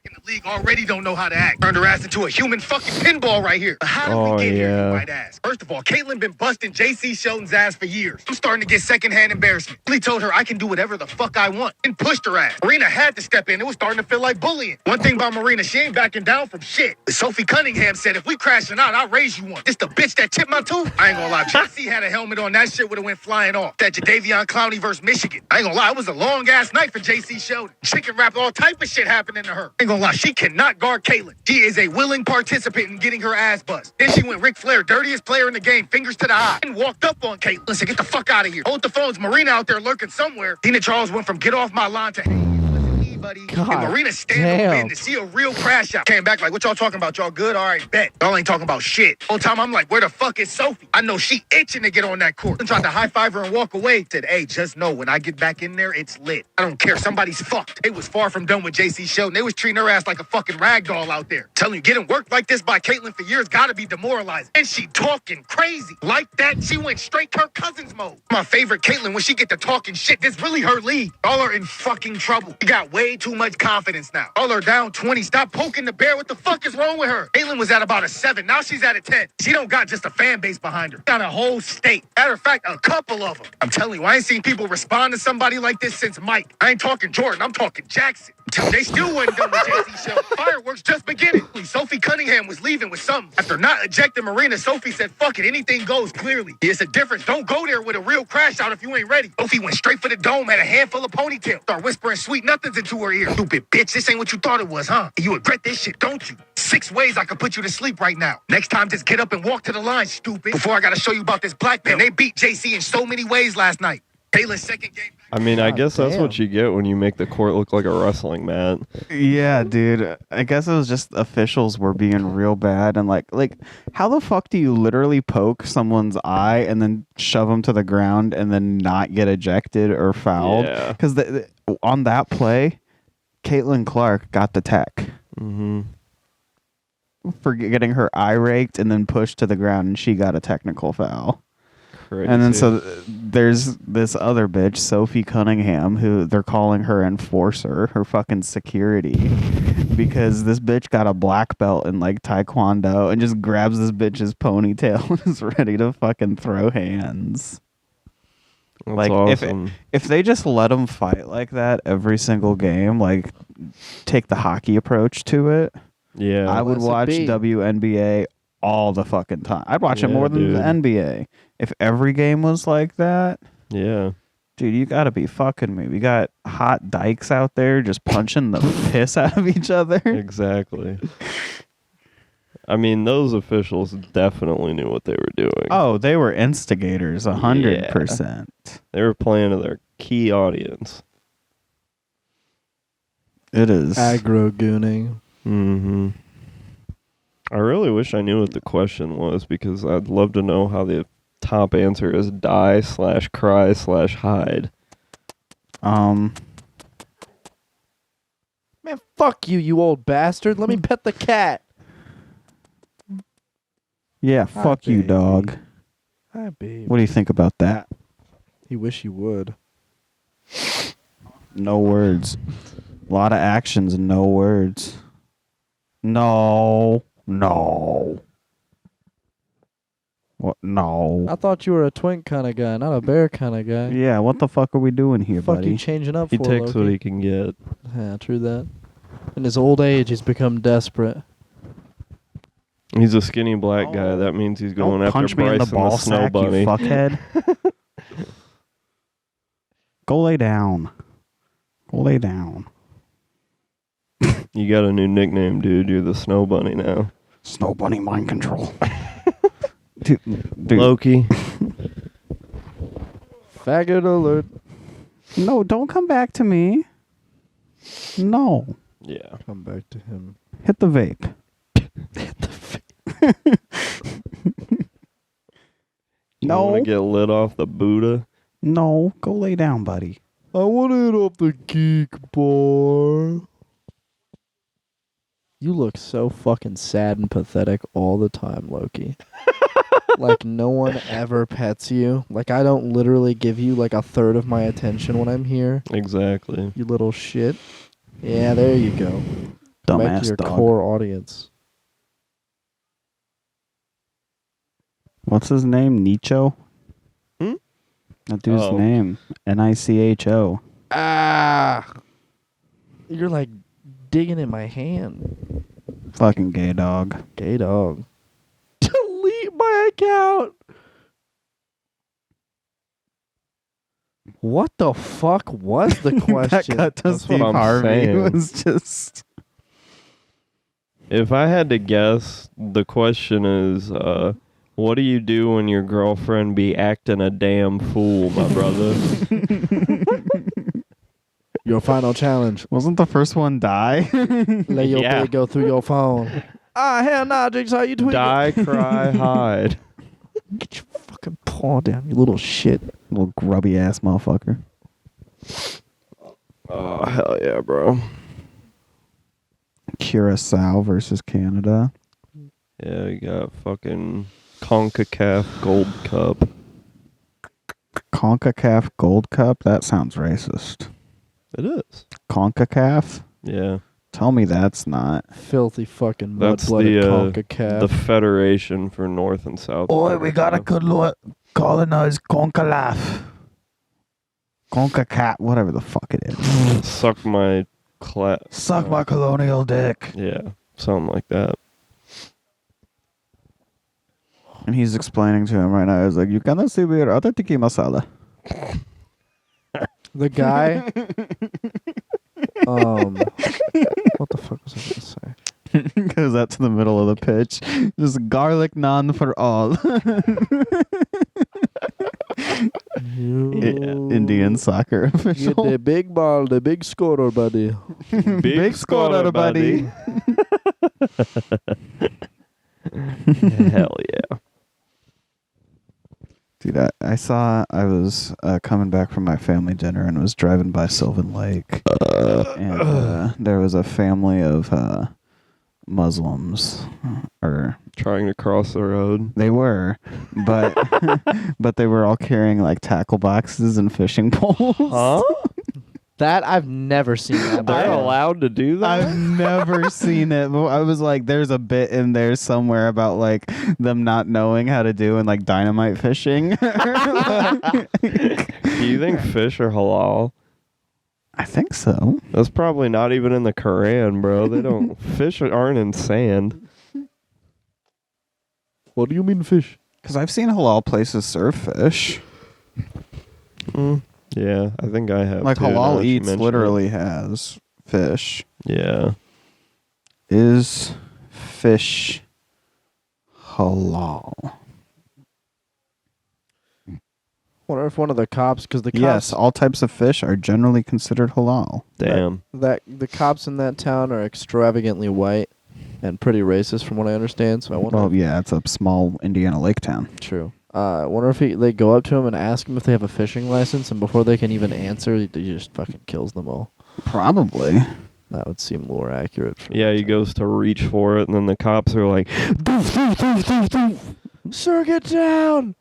In the league already don't know how to act. Turned her ass into a human fucking pinball right here. How did we get here, you might ask? First of all, Caitlyn been busting JC Shelton's ass for years. I'm starting to get secondhand embarrassment. Lee told her I can do whatever the fuck I want and pushed her ass. Marina had to step in. It was starting to feel like bullying. One thing about Marina, she ain't backing down from shit. Sophie Cunningham said, if we crashing out, I'll raise you one. This the bitch that chipped my tooth? I ain't gonna lie. JC had a helmet on. That shit would have went flying off. That Jadeveon Clowney versus Michigan. I ain't gonna lie. It was a long ass night for JC Shelton. Chicken wrap, all type of shit happening to her. Ain't gonna lie. She cannot guard Caitlyn. She is a willing participant in getting her ass bust. Then she went Ric Flair, dirtiest player in the game, fingers to the eye, and walked up on Caitlyn. Listen, get the fuck out of here. Hold the phones. Marina out there lurking somewhere. Tina Charles went from get off my lawn to, hey, listen to me, buddy. God and Marina stand up in to see a real crash out. Came back like, what y'all talking about? Y'all good? All right, bet. Y'all ain't talking about shit. Whole time I'm like, where the fuck is Sophie? I know she itching to get on that court. I tried to high five her and walk away. Said, hey, just know when I get back in there, it's lit. I don't care. Somebody's fucked. They was far from done with JC Shelton. They was treating her ass like a fucking rag doll out there. Telling you, getting worked like this by Caitlyn for years gotta be demoralizing. And she talking crazy. Like that, she went straight Kirk Cousins mode. My favorite Caitlyn, when she get to talking shit, this really her league. Y'all are in fucking trouble. You got way too much confidence now. Y'all are down 20. Stop poking the bear. What the fuck is wrong with her? Caitlyn was at about a 7. Now she's at a 10. She don't got just a fan base behind her. Got a whole state. Matter of fact, a couple of them. I'm telling you, I ain't seen people respond to somebody like this since Mike. I ain't talking Jordan. I'm talking Jackson. They still wasn't done with JC Shelton. Fireworks just beginning. Sophie Cunningham was leaving with something. After not ejecting Marina, Sophie said, fuck it, anything goes clearly. It's a difference. Don't go there with a real crash out if you ain't ready. Sophie went straight for the dome, had a handful of ponytail. Start whispering sweet nothings into her ear. Stupid bitch, this ain't what you thought it was, huh? You regret this shit, don't you? 6 ways I could put you to sleep right now. Next time, just get up and walk to the line, stupid. Before I gotta show you about this black belt. They beat JC in so many ways last night. Taylor's second game. I mean, I guess that's what you get when you make the court look like a wrestling mat. Yeah, dude. I guess it was just officials were being real bad. And like, how the fuck do you literally poke someone's eye and then shove them to the ground and then not get ejected or fouled? Because on that play, Caitlin Clark got the tech. Mm-hmm. For getting her eye raked and then pushed to the ground, and she got a technical foul. Crazy. And then so there's this other bitch, Sophie Cunningham, who they're calling her enforcer, her fucking security, because this bitch got a black belt in like Taekwondo and just grabs this bitch's ponytail and is ready to fucking throw hands. That's like awesome. if they just let them fight like that every single game, like take the hockey approach to it, yeah, I would watch WNBA all the fucking time. I'd watch it more than the NBA. If every game was like that, yeah, dude, you gotta be fucking me. We got hot dykes out there just punching the piss out of each other. Exactly. I mean, those officials definitely knew what they were doing. Oh, they were instigators, 100%. They were playing to their key audience. It is aggro gooning. Mm-hmm. I really wish I knew what the question was, because I'd love to know how the top answer is die/cry/hide. Man, fuck you, you old bastard. Let me pet the cat. Yeah, fuck you, dog. Hi, babe. What do you think about that? You wish you would. No words. A lot of actions and no words. No. What? No. I thought you were a twink kind of guy, not a bear kind of guy. Yeah, what the fuck are we doing here, Fuck buddy? you changing up He for, takes Loki? what he can get. Yeah, true that. In his old age, he's become desperate. He's a skinny black guy. That means he's going Don't after punch me Bryce in the and ball Snow sack, Bunny. you fuckhead. Go lay down. Go lay down. You got a new nickname, dude. You're the Snow Bunny now. Snow Bunny mind control. dude. Loki. Faggot alert. No, don't come back to me. No. Yeah. Come back to him. Hit the vape. You No. want to get lit off the Buddha? No. Go lay down, buddy. I want it off the geek bar. You look so fucking sad and pathetic all the time, Loki. Like no one ever pets you. Like I don't literally give you like a third of my attention when I'm here. Exactly. You little shit. Yeah, there you go. Back Dumbass to your dog. core audience. What's his name? Nicho? Hmm? That dude's Oh. name. Nicho. Ah! You're like digging in my hand. Fucking gay dog. Gay dog. Delete my account! What the fuck was the question? That cut to That's what Steve I'm Harvey saying. was just... If I had to guess, the question is, what do you do when your girlfriend be acting a damn fool, my brother? Your final challenge. Wasn't the first one die? Let your Yeah. bed go through your phone. Ah, hell nah, Jigsaw, you tweet. Die, cry, hide. Get your fucking paw down, you little shit. Little grubby ass motherfucker. Oh, hell yeah, bro. Curacao versus Canada. Yeah, you got fucking CONCACAF Gold Cup. CONCACAF Gold Cup? That sounds racist. It is. CONCACAF? Yeah. Tell me that's not. Filthy fucking That's mud-blooded the CONCACAF. Federation for North and South. America. colonize CONCACAF. CONCACAF, whatever the fuck it is. Suck my Suck my colonial dick. Yeah, something like that. And he's explaining to him right now, he's like, you cannot see where other tiki masala. The guy. What the fuck was I gonna say? Goes out to the middle of the pitch. Just garlic naan for all. Indian soccer Get official. the big ball, the big scorer, buddy. Big scorer, buddy. Hell yeah. Dude, I was coming back from my family dinner and was driving by Sylvan Lake. And there was a family of Muslims. Or Trying to cross the road. they were, but but they were all carrying like tackle boxes and fishing poles. Huh? That I've never seen that. They're before. allowed to do that? I've never seen it. But I was like, there's a bit in there somewhere about like them not knowing how to do and like dynamite fishing. Do you think fish are halal? I think so. That's probably not even in the Quran, bro. They don't. Fish aren't in sand. What do you mean fish? Because I've seen halal places serve fish. Yeah, I think I have. Like too, now Halal that you Eats mention literally has fish. it. Yeah. Is fish halal? Wonder if one of the cops, because the cops, Yes, all types of fish are generally considered halal. Damn. that the cops in that town are extravagantly white and pretty racist, from what I understand. So I wonder. Well, yeah, it's a small Indiana lake town. True. I wonder if they go up to him and ask him if they have a fishing license, and before they can even answer, he just fucking kills them all. Probably. That would seem more accurate. For Yeah, that he town. goes to reach for it, and then the cops are like, Sir, get down!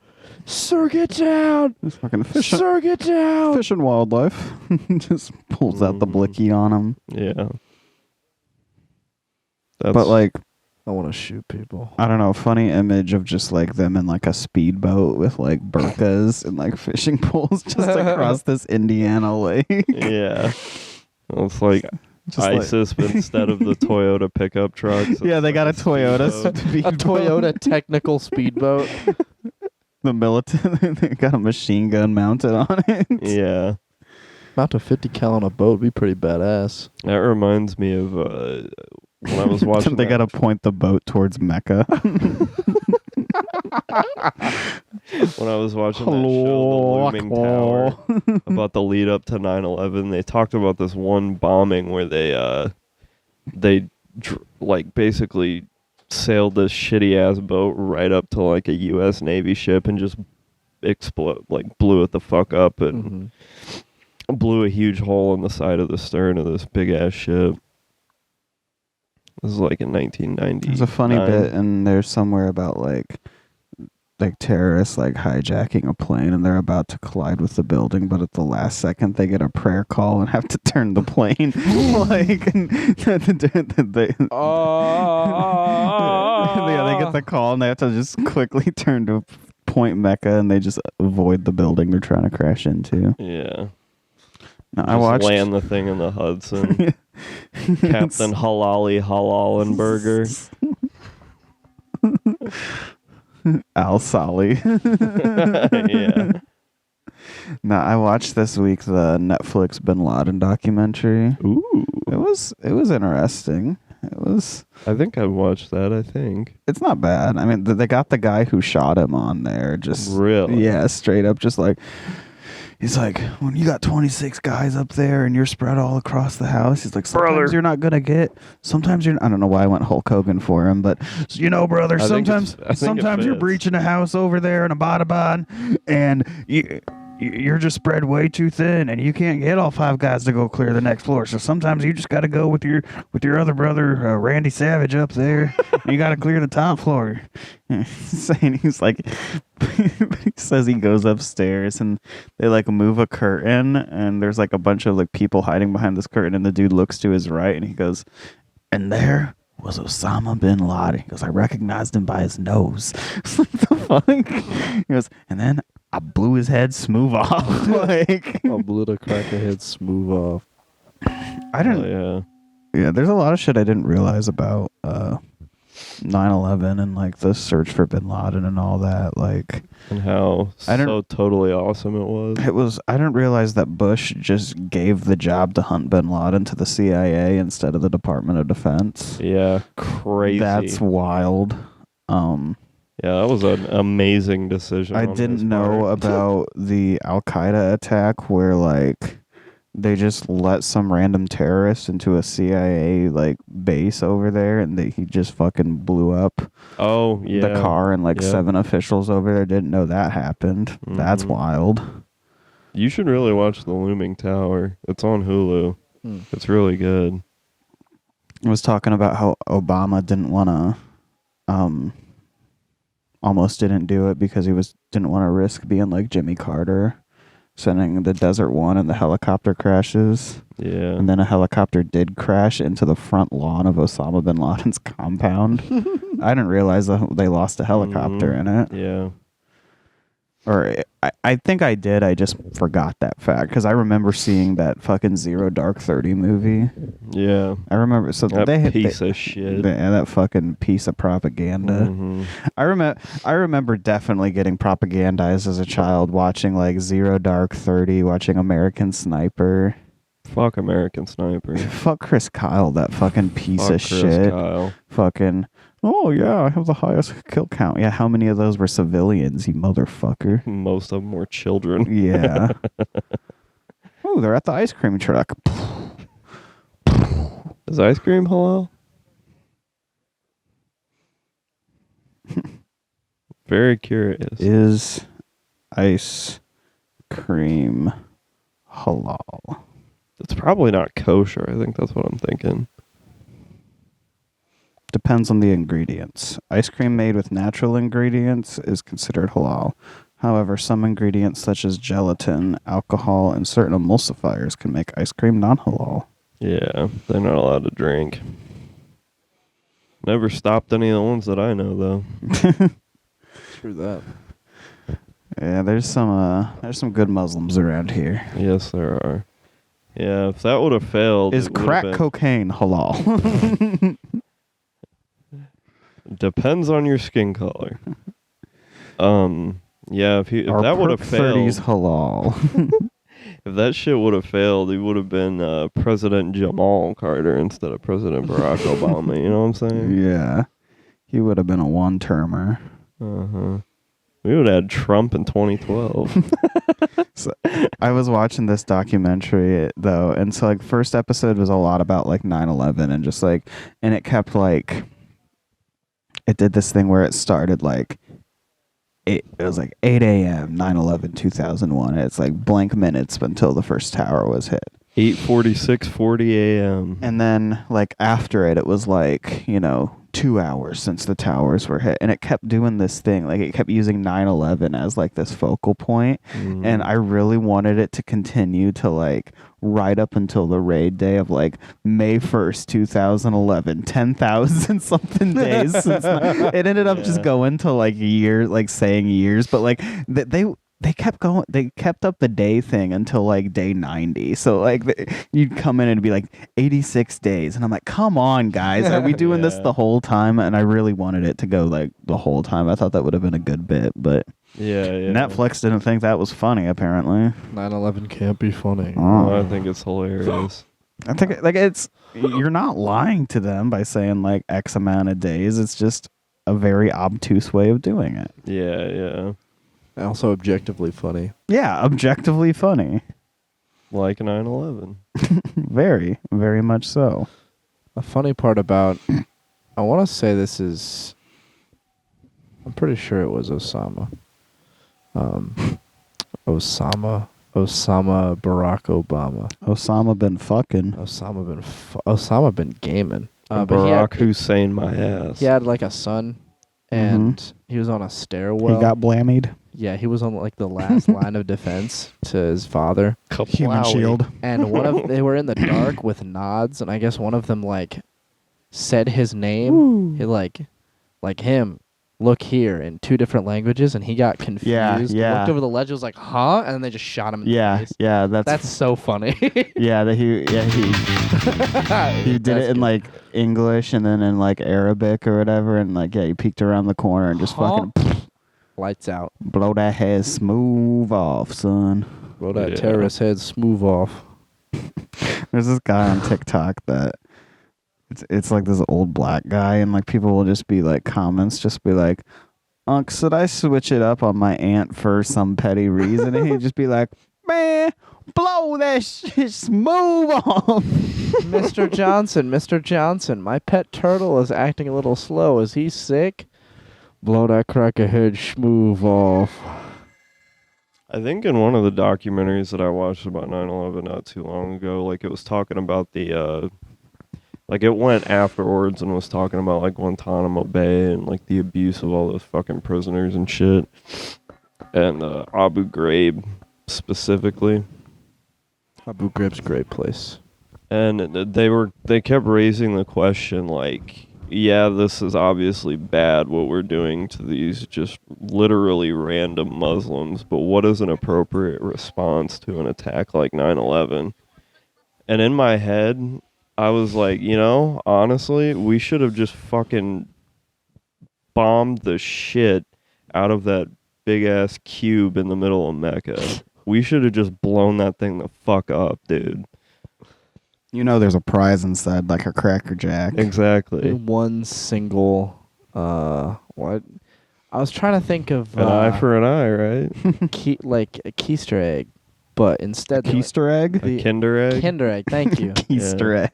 Sir, get down! It's fucking fish. Sir, get down! Fish and wildlife. Just pulls out the blicky on him. yeah. That's, But like, I want to shoot people. I don't know, funny image of just like them in like a speedboat with like burkas and like fishing poles just across this Indiana lake. yeah. It's like ISIS instead of the Toyota pickup trucks. Yeah, they got a Toyota A Toyota technical speedboat. The military, they got a machine gun mounted on it. Yeah. Mount a 50 cal on a boat would be pretty badass. That reminds me of when I was watching. They got to point the boat towards Mecca. When I was watching that show, The Looming Tower, about the lead up to 9/11, they talked about this one bombing where they like basically sailed this shitty ass boat right up to like a U.S. Navy ship and just blew it the fuck up and blew a huge hole in the side of the stern of this big ass ship. This is like in 1990. There's a funny bit in there somewhere about like terrorists like hijacking a plane and they're about to collide with the building, but at the last second they get a prayer call and have to turn the plane. They get the call and they have to just quickly turn to Point Mecca and they just avoid the building they're trying to crash into. Yeah. No, I watched land the thing in the Hudson. Captain Halali Halalenberger. Al Sali. Yeah. No, I watched this week the Netflix Bin Laden documentary. Ooh. It was interesting. I think I watched that, It's not bad. I mean, they got the guy who shot him on there. Just really? Yeah, straight up just like he's like, when you got 26 guys up there and you're spread all across the house, he's like, sometimes you're not going to get, sometimes you're, I don't know why I went Hulk Hogan for him, but, you know, brother, sometimes you're breaching a house over there in a Abbottabad and you're just spread way too thin and you can't get all 5 guys to go clear the next floor. So sometimes you just got to go with your other brother, Randy Savage up there. You got to clear the top floor. He's like, he says he goes upstairs and they like move a curtain and there's like a bunch of like people hiding behind this curtain and the dude looks to his right and he goes, and there was Osama bin Laden. He goes, I recognized him by his nose. What the fuck? He goes, and then I blew his head smooth off. Like I blew the crackerhead smooth off. I didn't. Yeah, there's a lot of shit I didn't realize about 9/11 and like the search for bin Laden and all that. Like, and how so totally awesome it was. It was. I didn't realize that Bush just gave the job to hunt bin Laden to the CIA instead of the Department of Defense. Yeah, crazy. That's wild. Yeah, that was an amazing decision. I didn't know about the Al Qaeda attack where like they just let some random terrorist into a CIA like base over there and he just fucking blew up the car and like 7 officials over there. Didn't know that happened. That's wild. You should really watch The Looming Tower. It's on Hulu. It's really good. I was talking about how Obama didn't want to almost didn't do it because he didn't want to risk being like Jimmy Carter, sending the Desert One and the helicopter crashes. Yeah. And then a helicopter did crash into the front lawn of Osama bin Laden's compound. I didn't realize that they lost a helicopter in it. Yeah. Or I think I did. I just forgot that fact because I remember seeing that fucking Zero Dark 30 movie. Yeah. I remember. So that piece of shit. That fucking piece of propaganda. I remember definitely getting propagandized as a child watching like Zero Dark 30, watching American Sniper. Fuck American Sniper. Fuck Chris Kyle, that fucking piece of shit. Kyle. Fucking, oh yeah, I have the highest kill count. Yeah, how many of those were civilians, you motherfucker? Most of them were children. Yeah. Oh, they're at the ice cream truck. Is ice cream halal? Very curious. Is ice cream halal? It's probably not kosher. I think that's what I'm thinking. Depends on the ingredients. Ice cream made with natural ingredients is considered halal. However, some ingredients such as gelatin, alcohol, and certain emulsifiers can make ice cream non-halal. Yeah, they're not allowed to drink. Never stopped any of the ones that I know, though. True that. Yeah, there's some good Muslims around here. Yes, there are. Yeah, if that would have failed, Is it would've crack been- cocaine halal? Depends on your skin color. Yeah, if Are that would have perk failed, 30s halal? if that shit would have failed, he would have been President Jamal Carter instead of President Barack Obama. You know what I'm saying? Yeah. He would have been a one-termer. We would have had Trump in 2012. So, I was watching this documentary though, and so like first episode was a lot about like 9/11 and just like, and it kept like, it did this thing where it started like, it was like 8 a.m. 9/11 2001. It's like blank minutes until the first tower was hit. 8:46:40 a.m. And then like after it was like, 2 hours since the towers were hit, and it kept doing this thing, like it kept using 9/11 as like this focal point. And I really wanted it to continue to like right up until the raid day of like May 1st 2011, 10,000 something days since it ended up just going to like years, like saying years, but like they kept going. They kept up the day thing until like day 90. So like you'd come in and it'd be like 86 days, and I'm like, come on, guys, are we doing this the whole time? And I really wanted it to go like the whole time. I thought that would have been a good bit, but yeah. Netflix didn't think that was funny. Apparently, 9/11 can't be funny. Oh, I think it's hilarious. I think like you're not lying to them by saying like X amount of days. It's just a very obtuse way of doing it. Yeah. Also objectively funny. Yeah, objectively funny. Like 9/11. Very, very much so. A funny part about, I want to say this is, I'm pretty sure it was Osama. Osama Barack Obama. Osama been fucking. Osama been gaming. But Barack Hussein my ass. he had like a son, and he was on a stairwell. He got blammied. Yeah, he was on like the last line of defense to his father. Human shield. And they were in the dark with nods, and I guess one of them like said his name. He like him, look here, in 2 different languages, and he got confused. Yeah. Looked over the ledge, was like, huh? And then they just shot him in the face. Yeah, That's so funny. yeah, he did it in like English and then in like Arabic or whatever, and like he peeked around the corner and just fucking lights out. Blow that head smooth off, son. Blow that terrorist head smooth off. There's this guy on TikTok that it's like this old black guy, and like people will just be like comments, just be like, should I switch it up on my aunt for some petty reason? And he'd just be like, man, blow that shit smooth off. Mr. Johnson, my pet turtle is acting a little slow. Is he sick? Blow that cracker head smooth off. I think in one of the documentaries that I watched about 9/11 not too long ago, like it was talking about the, like it went afterwards and was talking about like Guantanamo Bay and like the abuse of all those fucking prisoners and shit. And Abu Ghraib specifically. Abu Ghraib's a great place. And they kept raising the question like, yeah, this is obviously bad what we're doing to these just literally random Muslims, but what is an appropriate response to an attack like 9/11? And in my head, I was like, honestly, we should have just fucking bombed the shit out of that big-ass cube in the middle of Mecca. We should have just blown that thing the fuck up, dude. There's a prize inside, like a Cracker Jack. Exactly. One single, what? I was trying to think of an eye for an eye, right? like a Keister egg, but instead Keister egg, a Kinder egg. Kinder egg, thank you. Keister egg.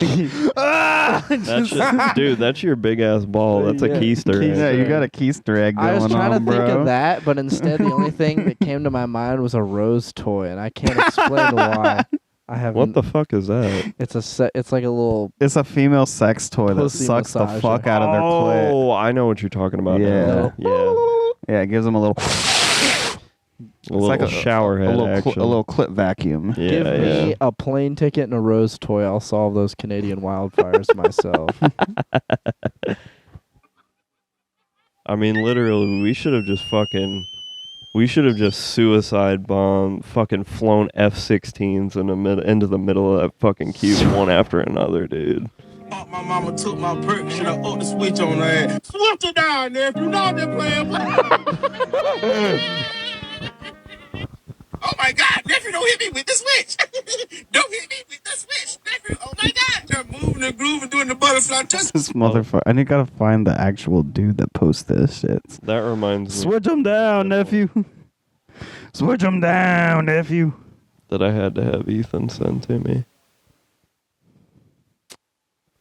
Dude, that's your big ass ball. That's a Keister egg. Yeah, you got a Keister egg going on, I was trying to think bro. of that, but instead the only thing that came to my mind was a rose toy, and I can't explain why. What the fuck is that? It's like a little. It's a female sex toy that sucks the fuck out of their clit. Oh, I know what you're talking about. Yeah, yeah. It gives them a little. Like a shower head, a little clit vacuum. Yeah, Give me a plane ticket and a rose toy. I'll solve those Canadian wildfires myself. I mean, literally, we should have just fucking. We should have just suicide bombed, fucking flown F-16s into the middle of that fucking cube one after another, dude. My mama took my perk, should have up the switch on her ass. Switch it down, nephew. You know they're playing. Oh my God, nephew, don't hit me with the switch. Don't hit me with the switch, nephew. Oh my God. They're moving and grooving, doing the butterfly touch. This motherfucker. I need gotta find the actual dude that posts this shit. That reminds me. Switch them down, nephew. Switch them down, nephew. That I had to have Ethan send to me.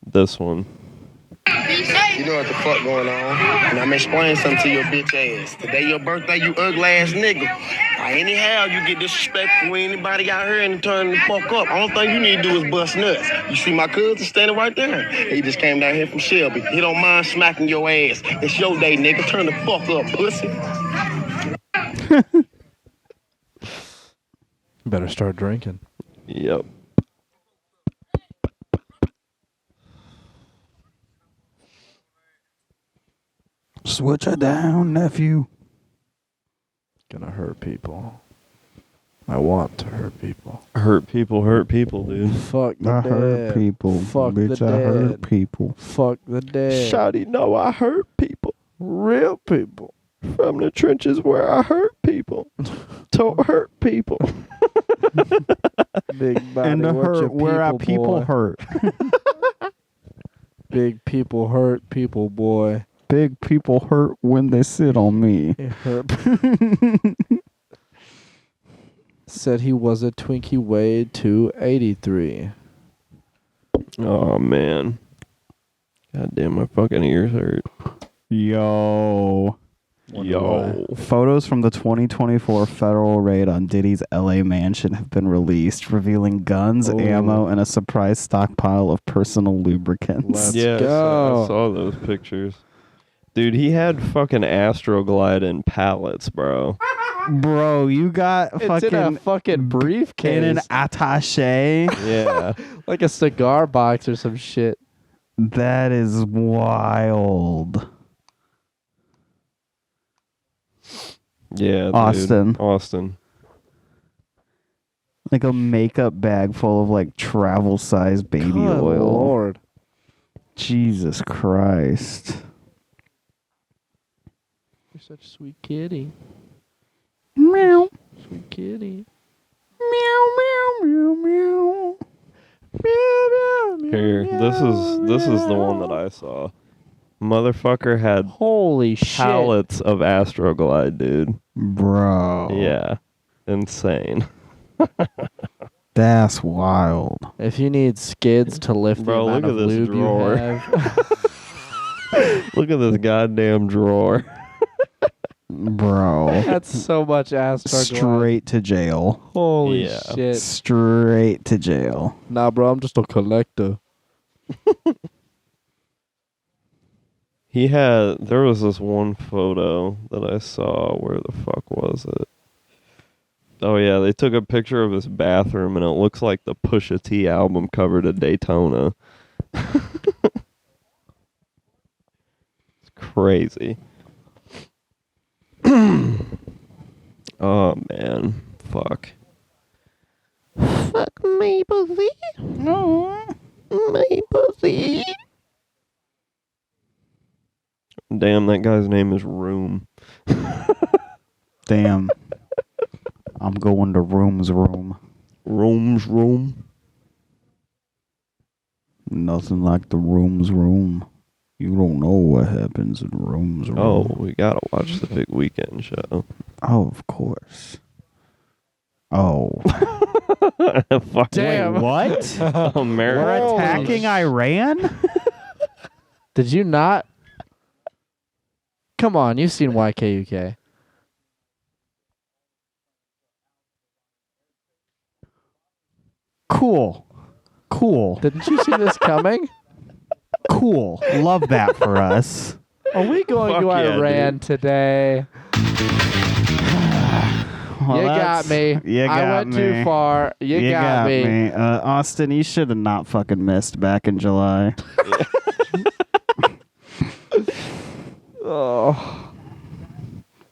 This one. You know what the fuck going on, and I'm explaining something to your bitch ass. Today your birthday, you ugly ass nigga. Anyhow, you get disrespectful with anybody out here and turn the fuck up. Only thing you need to do is bust nuts. You see my cousin standing right there? He just came down here from Shelby. He don't mind smacking your ass. It's your day, nigga. Turn the fuck up, pussy. Better start drinking. Yep. Switch it down, nephew. Gonna hurt people. I want to hurt people. Hurt people, dude. Fuck the I dead. hurt people. Fuck Bitch, the I dead. hurt people. Fuck the dead. Shawty, no, I hurt people. Real people. From the trenches where I hurt people. Don't hurt people. Big body. And the what hurt your where our people boy. hurt. Big people hurt people, boy. Big people hurt when they sit on me. It hurt. Said he was a Twinkie weighed 283. Oh, man. God damn, my fucking ears hurt. Yo. Photos from the 2024 federal raid on Diddy's LA mansion have been released, revealing guns, ammo, and a surprise stockpile of personal lubricants. Let's go. I saw those pictures. Dude, he had fucking Astroglide in pallets, bro. Bro, you got It's in a fucking briefcase. in an attaché. Yeah. Like a cigar box or some shit. That is wild. Yeah, dude. Austin. Like a makeup bag full of like travel size baby Good oil. Lord. Jesus Christ. You're such a sweet kitty. Meow. Sweet kitty. Meow, meow, meow, meow. Meow, meow, Here, this is the one that I saw. Motherfucker had holy pallets of Astroglide, dude. Bro. Yeah. Insane. That's wild. If you need skids to lift Bro, the amount look of at this lube drawer. you have. Look at this goddamn drawer. Bro. That's so much Astroglide. Straight to jail. Holy Yeah. shit. Straight to jail. Nah, bro, I'm just a collector. There was this one photo that I saw. Where the fuck was it? Oh yeah, they took a picture of his bathroom and it looks like the Pusha T album cover to Daytona. It's crazy. Oh man, fuck. Fuck me, pussy. No, me pussy. Damn, that guy's name is Room. Damn. I'm going to Room's room. Room's room. Nothing like the Room's room. You don't know what happens in Room's room. Oh, we gotta watch the big weekend show. Oh, of course. Oh. Fuck. Damn. Wait, what? America. We're attacking Iran? Did you not? Come on, you've seen YKUK. Cool. Didn't you see this coming? Cool. Love that for us. Are we going Fuck to yeah, Iran today? Well, You got me. I went too far. You got me. Austin, you should have not fucking missed back in July. Oh.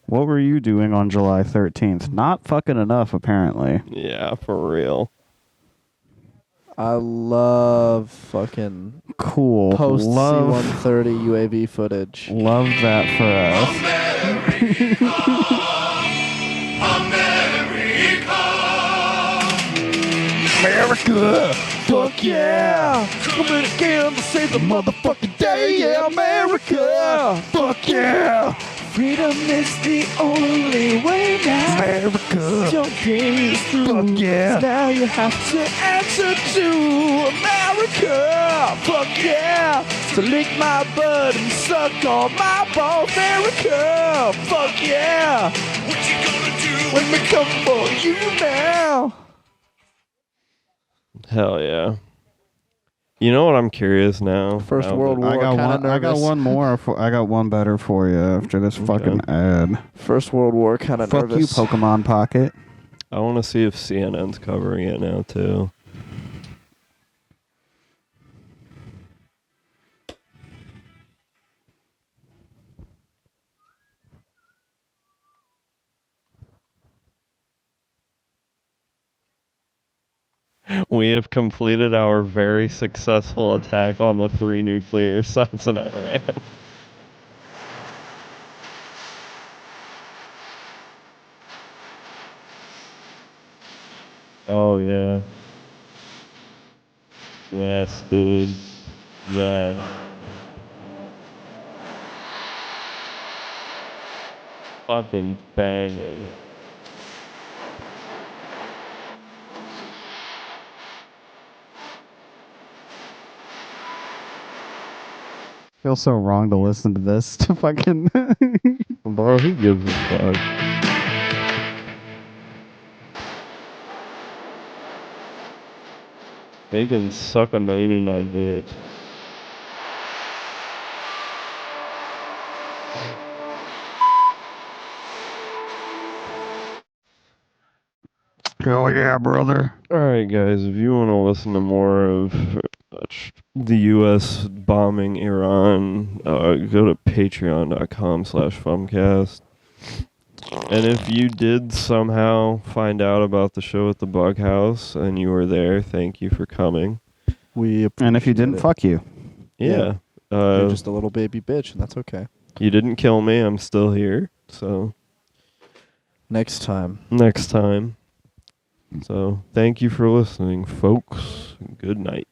What were you doing on July 13th? Not fucking enough, apparently. Yeah, for real. I love fucking Cool. post Love C-130 UAV footage. Love that for us. America. Fuck yeah! Coming again to save the motherfucking day, yeah, America! Fuck yeah! Freedom is the only way now. America. Your day is through. Fuck yeah. Now you have to answer to America. Fuck yeah! So lick my butt and suck on my balls, America. Fuck yeah! What you gonna do when we come for you now? Hell yeah. You know what I'm curious now? First Now World that- War. I got kinda one. I got nervous. one more. I got one better for you after this fucking ad. First World War, kind of Fuck nervous. you, Pokemon Pocket. I want to see if CNN's covering it now too. We have completed our very successful attack on the 3 nuclear sites in Iran. Oh yeah. Yes, dude. Yeah. Fucking banging. Feels so wrong to listen to this. To fucking. Bro, who gives a fuck? They can suck a lady like this. Hell yeah, brother. Alright, guys, if you want to listen to more of the U.S. bombing Iran, go to patreon.com/fumcast. And if you did somehow find out about the show at the Bug House and you were there, thank you for coming. We And if you didn't, fuck you. Yeah. You're just a little baby bitch, and that's okay. You didn't kill me. I'm still here. So Next time. next time. So thank you for listening, folks. Good night.